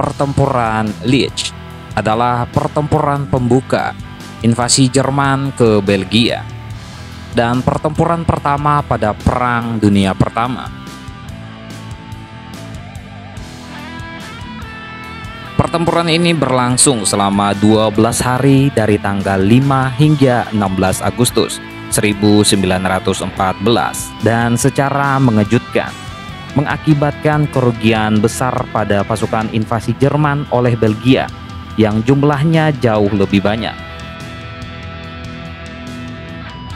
Pertempuran Liege adalah pertempuran pembuka invasi Jerman ke Belgia dan pertempuran pertama pada Perang Dunia Pertama. Pertempuran ini berlangsung selama 12 hari dari tanggal 5 hingga 16 Agustus 1914 dan secara mengejutkan mengakibatkan kerugian besar pada pasukan invasi Jerman oleh Belgia yang jumlahnya jauh lebih banyak.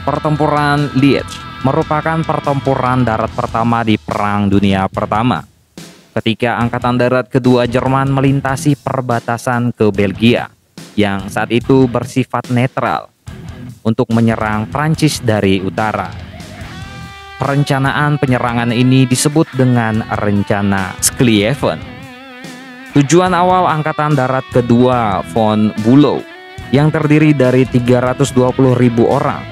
Pertempuran Liege merupakan pertempuran darat pertama di Perang Dunia Pertama, ketika Angkatan Darat Kedua Jerman melintasi perbatasan ke Belgia yang saat itu bersifat netral untuk menyerang Prancis dari utara. Perencanaan penyerangan ini disebut dengan Rencana Schlieffen. Tujuan awal Angkatan Darat Kedua von Bülow yang terdiri dari 320.000 orang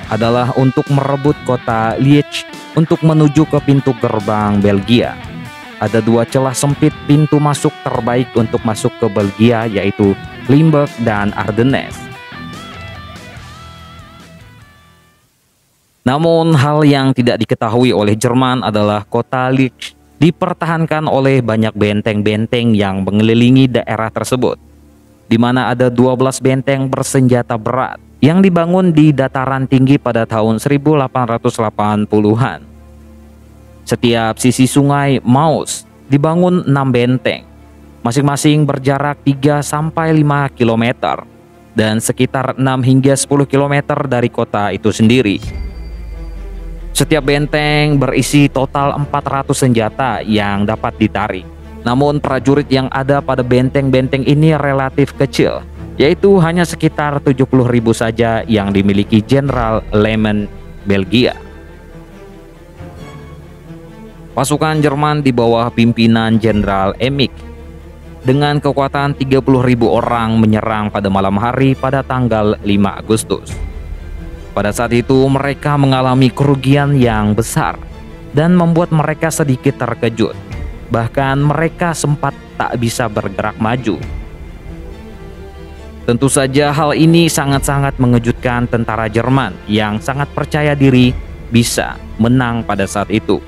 adalah untuk merebut kota Liege untuk menuju ke pintu gerbang Belgia. Ada dua celah sempit pintu masuk terbaik untuk masuk ke Belgia, yaitu Limburg dan Ardennes. Namun hal yang tidak diketahui oleh Jerman adalah kota Liege dipertahankan oleh banyak benteng-benteng yang mengelilingi daerah tersebut, di mana ada 12 benteng bersenjata berat yang dibangun di dataran tinggi pada tahun 1880-an. Setiap sisi sungai Meuse dibangun 6 benteng, masing-masing berjarak 3-5 km dan sekitar 6 hingga 10 km dari kota itu sendiri. Setiap benteng berisi total 400 senjata yang dapat ditarik. Namun prajurit yang ada pada benteng-benteng ini relatif kecil, yaitu hanya sekitar 70.000 saja yang dimiliki Jenderal Lehmann Belgia. Pasukan Jerman di bawah pimpinan Jenderal Emig dengan kekuatan 30.000 orang menyerang pada malam hari pada tanggal 5 Agustus. Pada saat itu mereka mengalami kerugian yang besar dan membuat mereka sedikit terkejut. Bahkan mereka sempat tak bisa bergerak maju. Tentu saja hal ini sangat-sangat mengejutkan tentara Jerman yang sangat percaya diri bisa menang pada saat itu.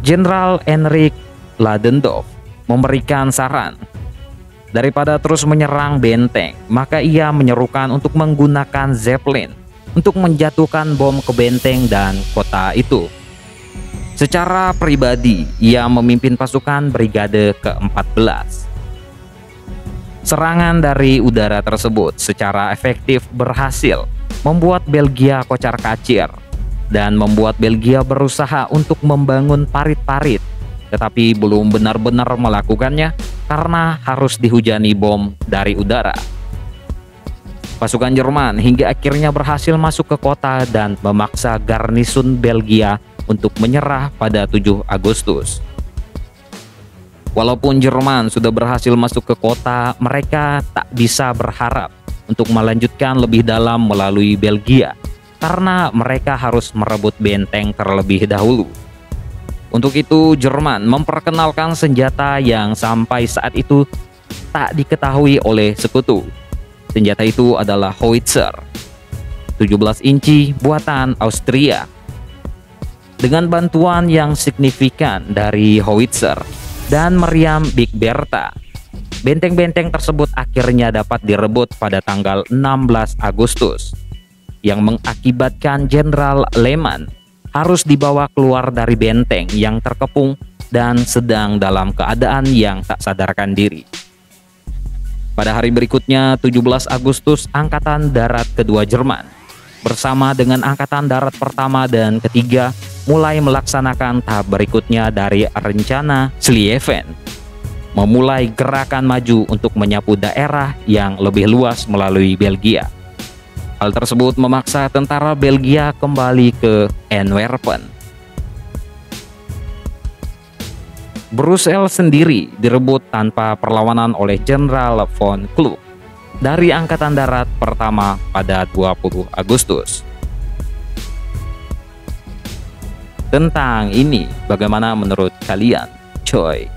Jenderal Heinrich Ludendorff memberikan saran, daripada terus menyerang benteng, maka ia menyerukan untuk menggunakan Zeppelin untuk menjatuhkan bom ke benteng dan kota itu. Secara pribadi, ia memimpin pasukan Brigade ke-14. Serangan dari udara tersebut secara efektif berhasil membuat Belgia kocar-kacir dan membuat Belgia berusaha untuk membangun parit-parit, tetapi belum benar-benar melakukannya karena harus dihujani bom dari udara. Pasukan Jerman hingga akhirnya berhasil masuk ke kota dan memaksa garnisun Belgia untuk menyerah pada 7 Agustus. Walaupun Jerman sudah berhasil masuk ke kota, mereka tak bisa berharap untuk melanjutkan lebih dalam melalui Belgia karena mereka harus merebut benteng terlebih dahulu. Untuk itu, Jerman memperkenalkan senjata yang sampai saat itu tak diketahui oleh sekutu. Senjata itu adalah howitzer, 17 inci buatan Austria. Dengan bantuan yang signifikan dari howitzer dan meriam Big Bertha, benteng-benteng tersebut akhirnya dapat direbut pada tanggal 16 Agustus, yang mengakibatkan Jenderal Lehmann harus dibawa keluar dari benteng yang terkepung dan sedang dalam keadaan yang tak sadarkan diri. Pada hari berikutnya, 17 Agustus, Angkatan Darat Kedua Jerman bersama dengan Angkatan Darat Pertama dan Ketiga mulai melaksanakan tahap berikutnya dari Rencana Schlieffen, memulai gerakan maju untuk menyapu daerah yang lebih luas melalui Belgia. Hal tersebut memaksa tentara Belgia kembali ke Antwerpen. Brussels sendiri direbut tanpa perlawanan oleh Jenderal von Kluck dari Angkatan Darat Pertama pada 20 Agustus. tentang ini. Bagaimana menurut kalian, coy?